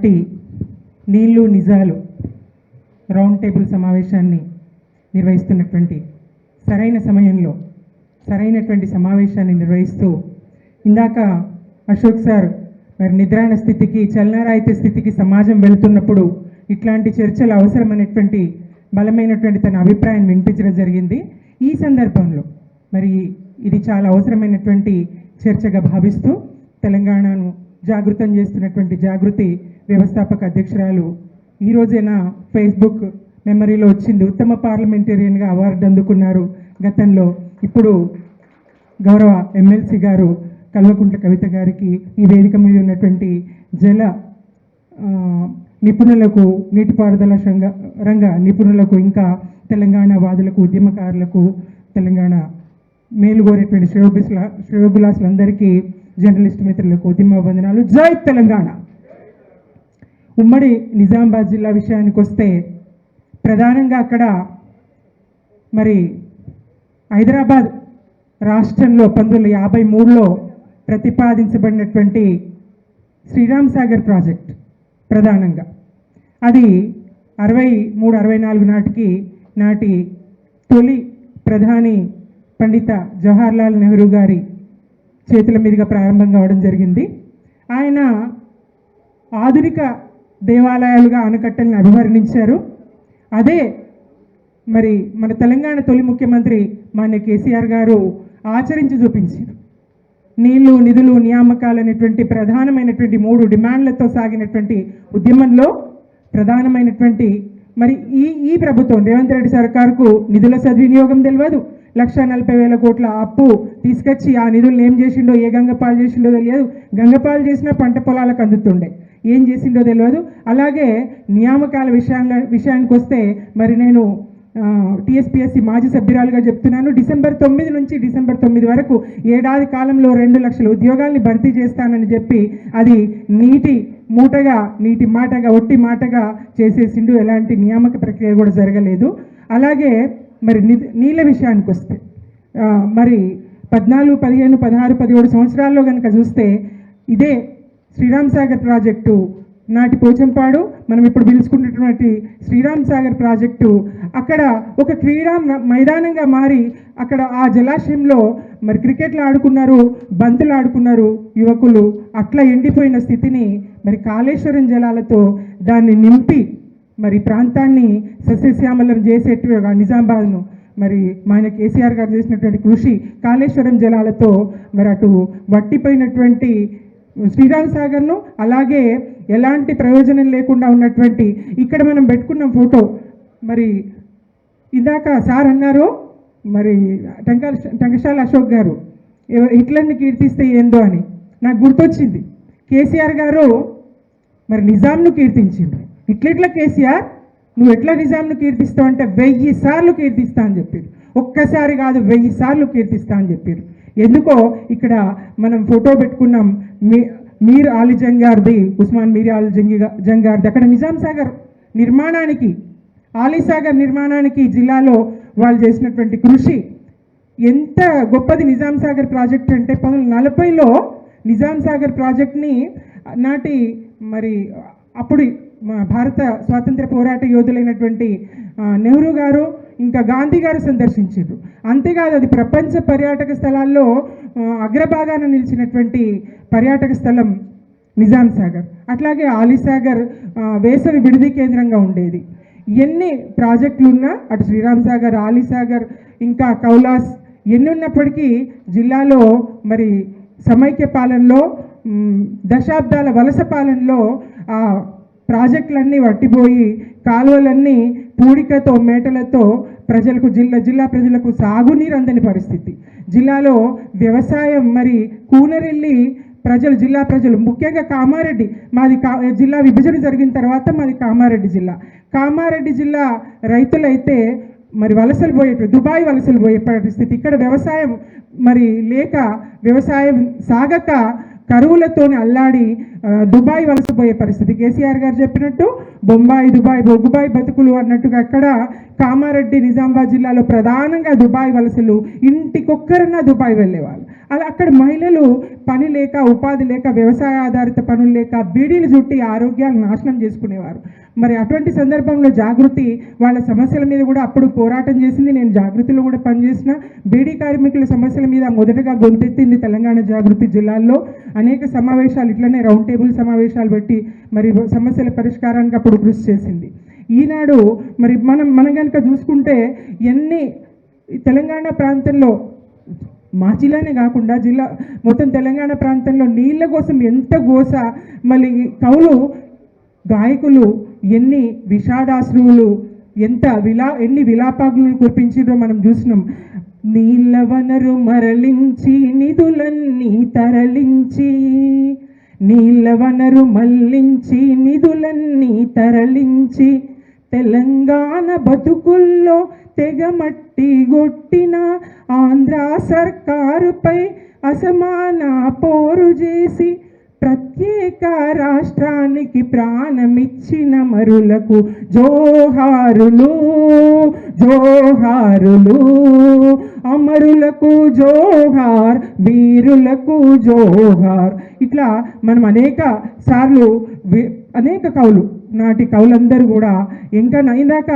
ఈనాటి నీళ్లు నిజాలు రౌండ్ టేబుల్ సమావేశాన్ని నిర్వహిస్తున్నటువంటి సరైన సమయంలో సరైనటువంటి సమావేశాన్ని నిర్వహిస్తూ ఇందాక అశోక్ సార్ మరి నిద్రాణ స్థితికి చలనరాహిత్య స్థితికి సమాజం వెళుతున్నప్పుడు ఇట్లాంటి చర్చలు అవసరమైనటువంటి బలమైనటువంటి తన అభిప్రాయం వినిపించడం జరిగింది. ఈ సందర్భంలో మరి ఇది చాలా అవసరమైనటువంటి చర్చగా భావిస్తూ తెలంగాణను జాగృతం చేస్తున్నటువంటి జాగృతి వ్యవస్థాపక అధ్యక్షురాలు ఈరోజైనా ఫేస్బుక్ మెమరీలో వచ్చింది. ఉత్తమ పార్లమెంటేరియన్గా అవార్డు అందుకున్నారు గతంలో. ఇప్పుడు గౌరవ ఎమ్మెల్సీ గారు కల్వకుంట్ల కవిత గారికి ఈ వేదిక మీద ఉన్నటువంటి జల నిపుణులకు, నీటిపారుదల రంగ నిపుణులకు, ఇంకా తెలంగాణ వాదులకు, ఉద్యమకారులకు, తెలంగాణ మేలుగోరేటువంటి శ్రేయోభిలాసులందరికీ, జర్నలిస్ట్ మిత్రులకు ఉద్యమ వందనాలు. జై తెలంగాణ. ఉమ్మడి నిజామాబాద్ జిల్లా విషయానికి వస్తే ప్రధానంగా అక్కడ మరి హైదరాబాద్ రాష్ట్రంలో 1953లో ప్రతిపాదించబడినటువంటి శ్రీరామ్ సాగర్ ప్రాజెక్ట్ ప్రధానంగా అది 63-64 నాటి తొలి ప్రధాని పండిత జవహర్లాల్ నెహ్రూ గారి చేతుల మీదుగా ప్రారంభం కావడం జరిగింది. ఆయన ఆధునిక దేవాలయాలుగా ఆనకట్టలను అభివర్ణించారు. అదే మరి మన తెలంగాణ తొలి ముఖ్యమంత్రి మాన్య కేసీఆర్ గారు ఆచరించి చూపించారు. నీళ్లు, నిధులు, నియామకాలు అనేటువంటి ప్రధానమైనటువంటి 3 డిమాండ్లతో సాగినటువంటి ఉద్యమంలో ప్రధానమైనటువంటి మరి ఈ ప్రభుత్వం రేవంత్ రెడ్డి సర్కార్కు నిధుల సద్వినియోగం తెలియదు. 1,40,000 కోట్ల అప్పు తీసుకొచ్చి ఆ నిధులను ఏం చేసిండో, ఏ గంగపాలు చేసిండో తెలియదు. గంగపాలు చేసినా పంట పొలాలకు అందుతుండే, ఏం చేసిండో తెలియదు. అలాగే నియామకాల విషయానికి వస్తే మరి నేను టీఎస్పీఎస్సీ మాజీ సభ్యురాలుగా చెప్తున్నాను. డిసెంబర్ 9 నుంచి డిసెంబర్ 9 వరకు ఏడాది కాలంలో 2 లక్షల ఉద్యోగాల్ని భర్తీ చేస్తానని చెప్పి అది నీటి మాటగా ఒట్టి మాటగా చేసేసిండు. ఎలాంటి నియామక ప్రక్రియ కూడా జరగలేదు. అలాగే మరి నీళ్ళ విషయానికి వస్తే మరి 14, 15, 16, 17 సంవత్సరాల్లో కనుక చూస్తే ఇదే శ్రీరామ్ సాగర్ ప్రాజెక్టు నాటి పోచంపాడు, మనం ఇప్పుడు పిలుచుకున్నటువంటి శ్రీరామ్ సాగర్ ప్రాజెక్టు అక్కడ ఒక క్రీడా మైదానంగా మారి అక్కడ ఆ జలాశయంలో మరి క్రికెట్లు ఆడుకున్నారు, బంతులు ఆడుకున్నారు యువకులు. అట్లా ఎండిపోయిన స్థితిని మరి కాళేశ్వరం జలాలతో దాన్ని నింపి మరి ప్రాంతాన్ని సస్యశ్యామలం చేసేట్టుగా నిజామాబాద్ను మరి మన కేసీఆర్ గారు చేసినటువంటి కృషి కాళేశ్వరం జలాలతో మరి అటు వట్టిపోయినటువంటి శ్రీరామ్ సాగర్ను, అలాగే ఎలాంటి ప్రయోజనం లేకుండా ఉన్నటువంటి ఇక్కడ మనం పెట్టుకున్న ఫోటో మరి ఇందాక సార్ అన్నారు మరి టంకశాల అశోక్ గారు హిట్లర్ని కీర్తిస్తే ఏందో అని నాకు గుర్తొచ్చింది. కేసీఆర్ గారు మరి నిజాంను కీర్తించింది. ఇట్లా కేసీఆర్ నువ్వు ఎట్లా నిజాంను కీర్తిస్తావు అంటే 1000 సార్లు కీర్తిస్తా అని చెప్పారు. ఒక్కసారి కాదు 1000 సార్లు కీర్తిస్తా అని చెప్పారు. ఎందుకో ఇక్కడ మనం ఫోటో పెట్టుకున్నాం మీర్ ఆలి జంగార్ది, ఉస్మాన్ మీర్ ఆలి జంగార్ది. అక్కడ నిజాం సాగర్ నిర్మాణానికి, ఆలీసాగర్ నిర్మాణానికి జిల్లాలో వాళ్ళు చేసినటువంటి కృషి ఎంత గొప్పది. నిజాం సాగర్ ప్రాజెక్ట్ అంటే 1940లో నిజాం సాగర్ ప్రాజెక్ట్ని నాటి మరి అప్పుడు భారత స్వాతంత్ర పోరాట యోధులైనటువంటి నెహ్రూ గారు ఇంకా గాంధీ గారు సందర్శించారు. అంతేకాదు అది ప్రపంచ పర్యాటక స్థలాల్లో అగ్రభాగాన నిలిచినటువంటి పర్యాటక స్థలం నిజాం సాగర్. అట్లాగే ఆలీసాగర్ వేసవి విడిది కేంద్రంగా ఉండేది. ఎన్ని ప్రాజెక్టులు ఉన్నా అటు శ్రీరామ్ సాగర్, ఆలీసాగర్, ఇంకా కౌలాస్ ఎన్ని ఉన్నప్పటికీ జిల్లాలో మరి సమైక్య పాలనలో, దశాబ్దాల వలస పాలనలో ఆ ప్రాజెక్టులన్నీ వట్టిపోయి కాలువలన్నీ పూడికతో, మేటలతో ప్రజలకు జిల్లా ప్రజలకు సాగునీరు అందని పరిస్థితి. జిల్లాలో వ్యవసాయం మరి కూనరెల్లి జిల్లా ప్రజలు ముఖ్యంగా కామారెడ్డి, మాది జిల్లా విభజన జరిగిన తర్వాత మాది కామారెడ్డి జిల్లా రైతులైతే మరి వలసలు దుబాయ్ వలసలు పోయే పరిస్థితి. ఇక్కడ వ్యవసాయం మరి లేక, వ్యవసాయం సాగక కరువులతోని అల్లాడి దుబాయ్ వలసపోయే పరిస్థితి. కేసీఆర్ గారు చెప్పినట్టు బొంబాయి దుబాయ్ బొగ్గుబాయి బతుకులు అన్నట్టుగా అక్కడ కామారెడ్డి నిజామాబాద్ జిల్లాలో ప్రధానంగా దుబాయ్ వలసలు, ఇంటికొక్కరన్నా దుబాయ్ వెళ్ళేవాళ్ళు. అలా అక్కడ మహిళలు పని లేక, ఉపాధి లేక, వ్యవసాయ ఆధారిత పనులు లేక బీడీలు చుట్టి ఆరోగ్యాలు నాశనం చేసుకునేవారు. మరి అటువంటి సందర్భంలో జాగృతి వాళ్ళ సమస్యల మీద కూడా అప్పుడు పోరాటం చేసింది. నేను జాగృతిలో కూడా పనిచేసిన. బీడీ కార్మికుల సమస్యల మీద మొదటగా గొంతెత్తింది తెలంగాణ జాగృతి. జిల్లాల్లో అనేక సమావేశాలు, ఇట్లనే రౌండ్ టేబుల్ సమావేశాలు పెట్టి మరి సమస్యల పరిష్కారానికి అప్పుడు కృషి చేసింది. ఈనాడు మరి మనం కనుక చూసుకుంటే ఎన్ని తెలంగాణ ప్రాంతంలో, మా జిల్లానే కాకుండా జిల్లా మొత్తం తెలంగాణ ప్రాంతంలో నీళ్ళ కోసం ఎంత గోస, మళ్ళీ కవులు గాయకులు ఎన్ని విషాదాశ్రువులు, ఎన్ని విలాపాగ్నులు కురిపించిందో మనం చూసినాం. నీళ్ళ వనరు మరలించి నిధులన్నీ తరలించి, నీళ్ళ వనరు మళ్ళించి నిధులన్నీ తరలించి, తెలంగాణ బతుకుల్లో తెగమట్టి గొట్టిన ఆంధ్ర సర్కారుపై అసమాన పోరు చేసి ప్రత్యేక రాష్ట్రానికి ప్రాణమిచ్చిన మరులకు జోహారులు జోహారులు, అమరులకు జోహార్, వీరులకు జోహార్. ఇట్లా మనం అనేక సార్లు అనేక కవులు, నాటి కవులందరూ కూడా ఇంకా ఇందాక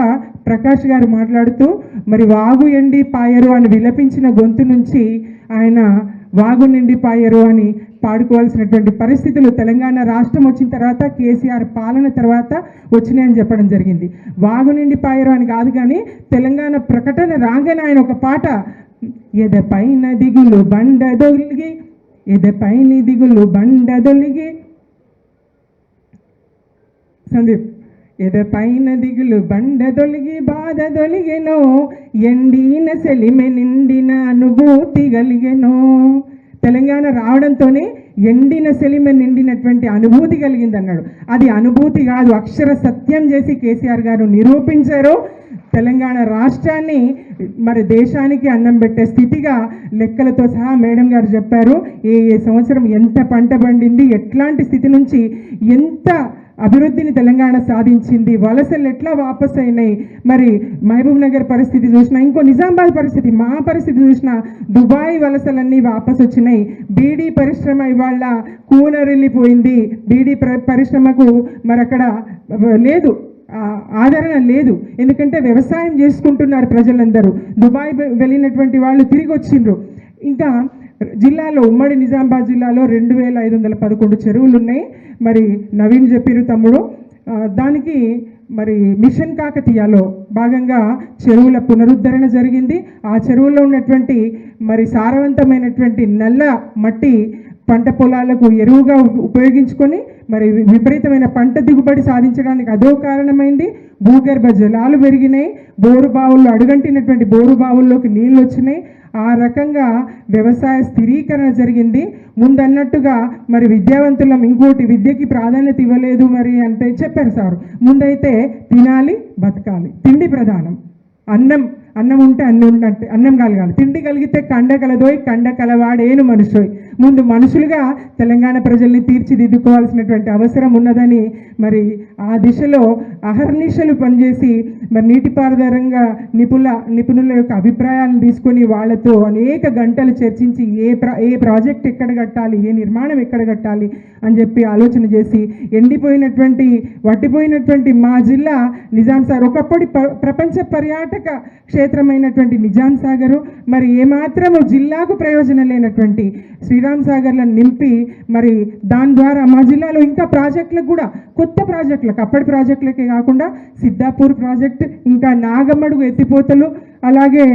ప్రకాష్ గారు మాట్లాడుతూ మరి వాగు ఎండి పాయరు అని విలపించిన గొంతు నుంచి ఆయన వాగు నిండి పాయరు అని పాడుకోవాల్సినటువంటి పరిస్థితులు తెలంగాణ రాష్ట్రం వచ్చిన తర్వాత, కేసీఆర్ పాలన తర్వాత వచ్చినాయని చెప్పడం జరిగింది. వాగు నిండి పాయరు అని కాదు, కానీ తెలంగాణ ప్రకటన రాగానే ఆయన ఒక పాట, ఎదపైన దిగులు బండదొలిగి, ఎదపైన దిగులు బండదొలిగి, సందీప్, ఎదపైన దిగులు బండదొలిగి బాధ దొలిగెనో, ఎండిన సెలిమె నిండిన అనుభూతి కలిగెనో. తెలంగాణ రావడంతోనే ఎండిన సెలిమె నిండినటువంటి అనుభూతి కలిగింది అన్నాడు. అది అనుభూతి కాదు, అక్షర సత్యం చేసి కేసీఆర్ గారు నిరూపించారు. తెలంగాణ రాష్ట్రాన్ని మరి దేశానికి అన్నం పెట్టే స్థితిగా లెక్కలతో సహా మేడం గారు చెప్పారు. ఏ సంవత్సరం ఎంత పంట పండింది, ఎట్లాంటి స్థితి నుంచి ఎంత అభివృద్ధిని తెలంగాణ సాధించింది, వలసలు ఎట్లా వాపస్ అయినాయి. మరి మహబూబ్ నగర్ పరిస్థితి చూసినా, ఇంకో నిజామాబాద్ పరిస్థితి, మా పరిస్థితి చూసినా దుబాయ్ వలసలన్నీ వాపస్ వచ్చినాయి. బీడీ పరిశ్రమ ఇవాళ కూనరిల్లిపోయింది. బీడీ పరిశ్రమకు మరి అక్కడ లేదు, ఆదరణ లేదు. ఎందుకంటే వ్యవసాయం చేసుకుంటున్నారు ప్రజలందరూ. దుబాయ్ వెళ్ళినటువంటి వాళ్ళు తిరిగి వచ్చిండ్రు. ఇంకా జిల్లాలో, ఉమ్మడి నిజామాబాద్ జిల్లాలో 2511 చెరువులు ఉన్నాయి. మరి నవీన్ చెప్పిరు తమ్ముడు, దానికి మరి మిషన్ కాకతీయలో భాగంగా చెరువుల పునరుద్ధరణ జరిగింది. ఆ చెరువుల్లో ఉన్నటువంటి మరి సారవంతమైనటువంటి నల్ల మట్టి పంట పొలాలకు ఎరువుగా ఉపయోగించుకొని మరి విపరీతమైన పంట దిగుబడి సాధించడానికి అదో కారణమైంది. భూగర్భ జలాలు పెరిగినాయి, బోరు బావుల్లో అడుగంటినటువంటి బోరు బావుల్లోకి నీళ్ళు వచ్చినాయి. ఆ రకంగా వ్యవసాయ స్థిరీకరణ జరిగింది. ముందన్నట్టుగా మరి విద్యావంతులం ఇంకోటి విద్యకి ప్రాధాన్యత ఇవ్వలేదు మరి అంటే చెప్పారు సార్. ముందైతే తినాలి, బతకాలి, తిండి ప్రధానం. అన్నం ఉంటే అన్నం కలగాలి. తిండి కలిగితే కండ కలదోయ్, కండ కలవాడేను మనుషోయ్. ముందు మనుషులుగా తెలంగాణ ప్రజల్ని తీర్చిదిద్దుకోవాల్సినటువంటి అవసరం ఉన్నదని మరి ఆ దిశలో అహర్నిశలు పనిచేసి మరి నీటిపారుదరంగా నిపుణుల యొక్క అభిప్రాయాలను తీసుకొని వాళ్ళతో అనేక గంటలు చర్చించి ఏ ప్రాజెక్ట్ ఎక్కడ కట్టాలి, ఏ నిర్మాణం ఎక్కడ కట్టాలి అని చెప్పి ఆలోచన చేసి ఎండిపోయినటువంటి వట్టిపోయినటువంటి మా జిల్లా నిజాం సాగర్, ఒకప్పటి ప్రపంచ పర్యాటక క్షేత్రమైనటువంటి నిజాం సాగరు మరి ఏమాత్రము జిల్లాకు ప్రయోజనం లేనటువంటి శ్రీరామ్ సాగర్లను నింపి మరి దాని ద్వారా మా జిల్లాలో ఇంకా ప్రాజెక్టులకు కూడా, కొత్త ప్రాజెక్టులకు, అప్పటి ప్రాజెక్టులకే కాకుండా సిద్ధాపూర్ ప్రాజెక్ట్, ఇంకా నాగమడుగు ఎత్తిపోతలు, అలాగే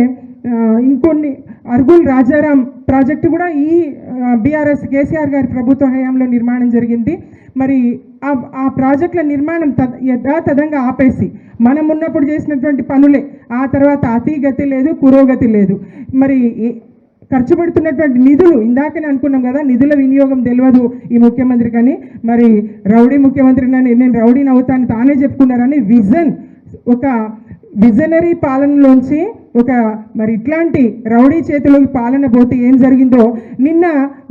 ఇంకొన్ని అర్గుల్ రాజారాం ప్రాజెక్టు కూడా ఈ బీఆర్ఎస్ కేసీఆర్ గారి ప్రభుత్వ హయాంలో నిర్మాణం జరిగింది. మరి ఆ ప్రాజెక్టుల నిర్మాణం యథాతథంగా ఆపేసి మనం ఉన్నప్పుడు చేసినటువంటి పనులే, ఆ తర్వాత అతిగతి లేదు, పురోగతి లేదు. మరి ఖర్చు పెడుతున్నటువంటి నిధులు, ఇందాకనే అనుకున్నాం కదా, నిధుల వినియోగం తెలియదు ఈ ముఖ్యమంత్రి కానీ, మరి రౌడీ ముఖ్యమంత్రి నేను రౌడీని అవుతాను తానే చెప్పుకున్నారని విజన్, ఒక విజనరీ పాలనలోంచి ఒక మరి ఇట్లాంటి రౌడీ చేతిలోకి పాలన పోతే ఏం జరిగిందో నిన్న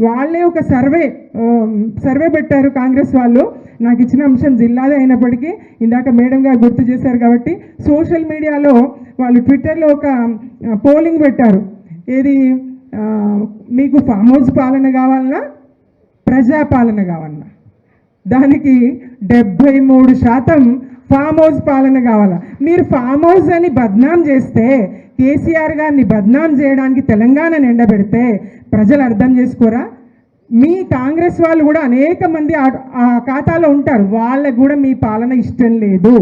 వాళ్ళే ఒక సర్వే పెట్టారు కాంగ్రెస్ వాళ్ళు. నాకు ఇచ్చిన అంశం జిల్లాదే అయినప్పటికీ ఇందాక మేడం గారు గుర్తు చేశారు కాబట్టి సోషల్ మీడియాలో వాళ్ళు ట్విట్టర్లో ఒక పోలింగ్ పెట్టారు. ఏది మీకు ఫామ్ హౌస్ పాలన కావాలన్నా ప్రజాపాలన కావాలన్నా, దానికి 73% ఫామ్ హౌస్ పాలన కావాలా. మీరు ఫామ్ హౌస్ అని బద్నాం చేస్తే, కేసీఆర్ గారిని బద్నాం చేయడానికి తెలంగాణను ఎండబెడితే ప్రజలు అర్థం చేసుకోరా? మీ కాంగ్రెస్ వాళ్ళు కూడా అనేక మంది ఆ ఖాతాలో ఉంటారు, వాళ్ళకు కూడా మీ పాలన ఇష్టం లేదు.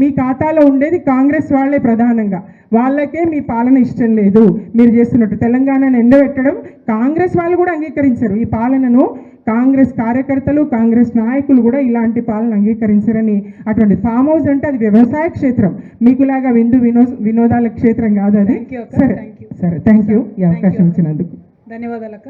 మీ ఖాతాలో ఉండేది కాంగ్రెస్ వాళ్ళే ప్రధానంగా, వాళ్ళకే మీ పాలన ఇష్టం లేదు. మీరు చేస్తున్నట్టు తెలంగాణను ఎండబెట్టడం కాంగ్రెస్ వాళ్ళు కూడా అంగీకరించరు. ఈ పాలనను కాంగ్రెస్ కార్యకర్తలు, కాంగ్రెస్ నాయకులు కూడా ఇలాంటి పాలన అంగీకరించరని. అటువంటి ఫామ్ హౌస్ అంటే అది వ్యవసాయ క్షేత్రం, మీకులాగా వినోదాల క్షేత్రం కాదు అది. సరే థ్యాంక్ యూ ఈ అవకాశం ఇచ్చినందుకు ధన్యవాదాలు అక్క.